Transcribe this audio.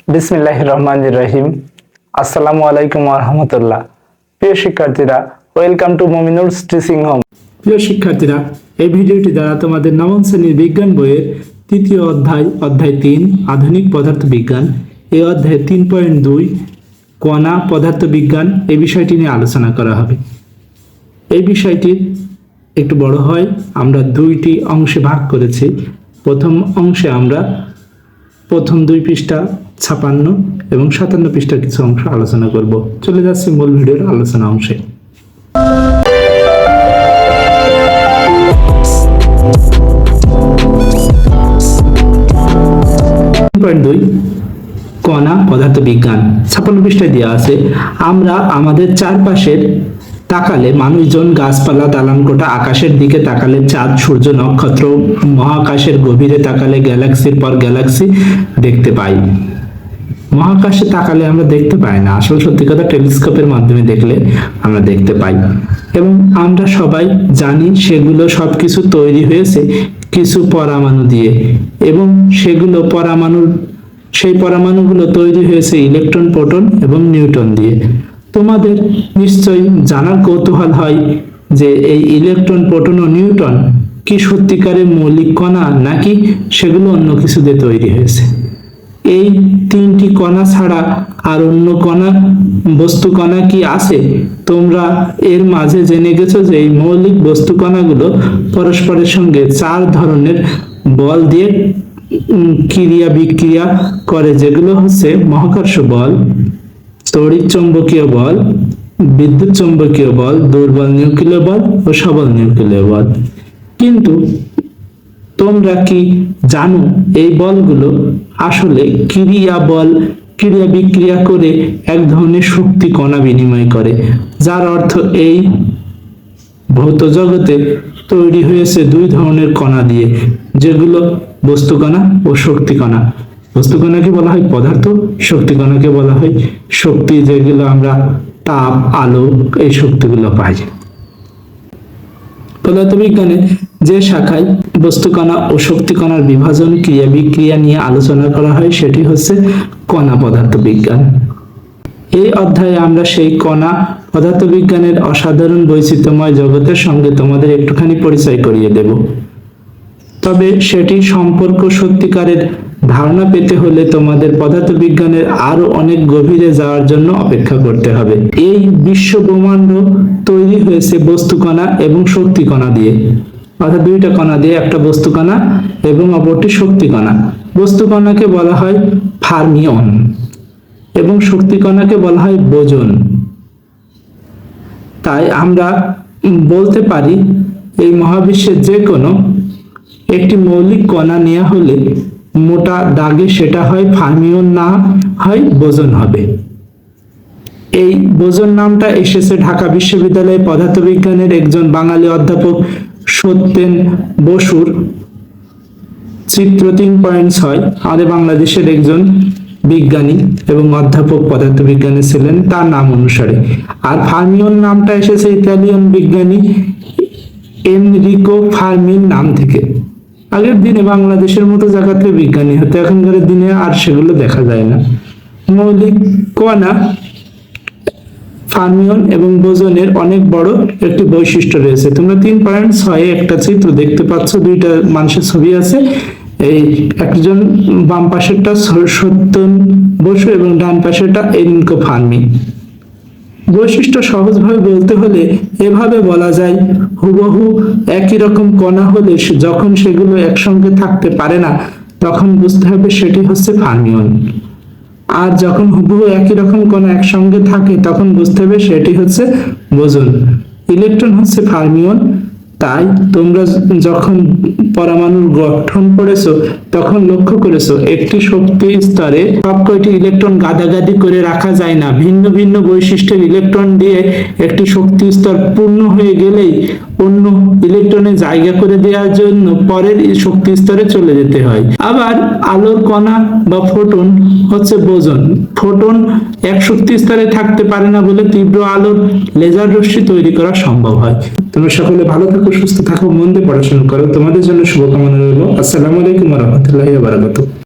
বিসমিল্লাহির রহমানির রহিম। আসসালামু আলাইকুম ওয়া রাহমাতুল্লাহ। প্রিয় শিক্ষার্থীরা, ওয়েলকাম টু মুমিনুরস টিচিং হোম। প্রিয় শিক্ষার্থীরা, এই ভিডিওটি দ্বারা তোমাদের নবম শ্রেণীর বিজ্ঞান বইয়ের তৃতীয় অধ্যায় 3 আধুনিক পদার্থবিজ্ঞান, এই অধ্যায়ে 3.2 কণা পদার্থবিজ্ঞান এই বিষয়টি নিয়ে আলোচনা করা হবে। এই বিষয়টি একটু বড় হয়, আমরা দুইটি অংশে ভাগ করেছি। প্রথম অংশে আমরা প্রথম 2 পৃষ্ঠা 56 এবং 57 পৃষ্ঠার কিছু অংশ আলোচনা করব। চলে যাচ্ছি মূল ভিডিওর আলোচনা অংশে। কণা পদার্থবিজ্ঞান 56 পৃষ্ঠায় দেওয়া আছে। আমরা আমাদের চারপাশের তাকালে, মানুষজন, গাছপালা, দালানকোঠা, আকাশের দিকে তাকালে চাঁদ, সূর্য, নক্ষত্র, মহাকাশের গভীরে তাকালে গ্যালাক্সির পর গ্যালাক্সি দেখতে পাই। মহাকাশে তাকালে আমরা দেখতে পাই না, আসল সত্যি কথা টেলিস্কোপের মাধ্যমে দেখলে আমরা দেখতে পাই। এবং আমরা সবাই জানি সেগুলো সবকিছু তৈরি হয়েছে কিছু পরমাণু দিয়ে, এবং সেগুলো সেই পরমাণুগুলো তৈরি হয়েছে ইলেকট্রন, প্রোটন এবং নিউট্রন দিয়ে। তোমাদের নিশ্চয়ই জানার কৌতূহল হয় যে এই ইলেকট্রন, প্রোটন ও নিউট্রন কি সত্যিকারের মৌলিক কণা, নাকি সেগুলো অন্য কিছু দিয়ে তৈরি হয়েছে। এই 3টি কণা ছাড়া আর অন্য কণা, বস্তু কণা কি আছে? তোমরা এর মাঝে জেনে গেছো যে এই মৌলিক বস্তু কণাগুলো পরস্পরের সঙ্গে 4 ধরনের বল দিয়ে ক্রিয়া বিক্রিয়া করে, যেগুলো হচ্ছে মহাকর্ষ বল, তড়িৎ চৌম্বকীয় বল, বিদ্যুৎ চৌম্বকীয় বল, দুর্বল নিউক্লিয় বল ও সবল নিউক্লিয় বল। কিন্তু তোমরা কি জানো এই বলগুলো আসলে ক্রিয়া বিক্রিয়া করে এক ধরনের শক্তি কণা বিনিময় করে, যার অর্থ এই ভৌত জগতে তৈরি হয়েছে 2 ধরনের কণা দিয়ে, যেগুলো বস্তু কণা ও শক্তি কণা। বস্তু কণাকে বলা হয় পদার্থ, শক্তি কণাকে বলা হয় শক্তি, যেগুলো আমরা তাপ, আলো, এই শক্তিগুলো পাই। পদার্থবিজ্ঞানে যে শাখায় বস্তু কণা ও শক্তি কণার বিভাজন, ক্রিয়া বিক্রিয়া নিয়ে আলোচনা করা হয় সেটি হচ্ছে কণা পদার্থবিজ্ঞান। এই অধ্যায়ে আমরা সেই কণা পদার্থবিজ্ঞানের অসাধারণ বৈচিত্র্যময় জগতের সঙ্গে তোমাদের একটুখানি পরিচয় করিয়ে দেব। তবে সেটি সম্পর্ক সত্যিকারের ধারণা পেতে হলে তোমাদের পদার্থবিজ্ঞানের আরো অনেক গভীরে যাওয়ার জন্য অপেক্ষা করতে হবে। এই বিশ্ব ব্রহ্মাণ্ড তৈরি হয়েছে বস্তু কণা এবং শক্তি কণা দিয়ে, অর্থাৎ 2টা কণা দিয়ে, একটা বস্তু কণা এবং অপরটি শক্তি কণা। বস্তু কণাকে বলা হয় ফার্মিয়ন এবং শক্তি কণাকে বলা হয় বোজন। তাই আমরা বলতে পারি এই মহাবিশ্বের যে কোনো একটি মৌলিক কণা নেওয়া হলে মোটা দাগে সেটা হয় ফার্মিয়ন, না হয় বোজন হবে। এই বোজন নামটা এসেছে ঢাকা বিশ্ববিদ্যালয়ে পদার্থবিজ্ঞানের একজন বাঙালি অধ্যাপক সত্যেন বসুর চিত্র 3.6, আমাদের বাংলাদেশের একজন বিজ্ঞানী এবং অধ্যাপক পদার্থবিজ্ঞানী ছিলেন, তার নাম অনুসারে। আর ফার্মিয়ন নামটা এসেছে ইতালিয়ান বিজ্ঞানী এনরিকো ফার্মির নাম থেকে। আগের দিনে বাংলাদেশের মতো জায়গাতে বিজ্ঞানী হতো, এখনকার দিনে আর সেগুলো দেখা যায় না। মৌলিক কণা ফার্মিয়ন এবং বোজনের অনেক বড় একটি বৈশিষ্ট্য রয়েছে। তোমরা 3.6 একটা চিত্র দেখতে পাচ্ছ, 2টা মানুষের ছবি আছে। এই একজন বাম পাশেরটা সত্যেন বসু এবং ডান পাশেরটা এনরিকো ফার্মি। বৈশিষ্ট্য সহজভাবে বলতে হলে এভাবে বলা যায়, হুবহু একই রকম কণা হলে যখন সেগুলো একসঙ্গে থাকতে পারে না, তখন বুঝতে হবে সেটি হচ্ছে ফার্মিয়ন। আর যখন হুবহু একই রকম কণা একসঙ্গে থাকে, তখন বুঝতে হবে সেটি হচ্ছে বোজন। ইলেকট্রন হচ্ছে ফার্মিয়ন। তাই তোমরা যখন পরমাণুর গঠন পড়েছো তখন লক্ষ্য করেছো একটি শক্তি স্তরে সব কয়টি ইলেকট্রন গাদাগাদি করে রাখা যায় না। ভিন্ন ভিন্ন বৈশিষ্ট্যের ইলেকট্রন দিয়ে একটি শক্তি স্তর পূর্ণ হয়ে গেলেই অন্য ইলেকট্রনে জায়গা করে দেওয়ার জন্য পরের শক্তি স্তরে চলে যেতে হয়। আবার আলোর কণা বা ফোটন হচ্ছে বোজন। ফোটন এক শক্তি স্তরে থাকতে পারে না বলে তীব্র আলোর লেজার রশ্মি তৈরি করা সম্ভব হয়। তোমরা সকলে ভালো থাকো, সুস্থ থাকো, মন দিয়ে পড়াশোনা করো। তোমাদের জন্য শুভকামনা রইল। আসসালামু আলাইকুম ওয়া রাহমাতুল্লাহি ওয়া বারাকাতুহু।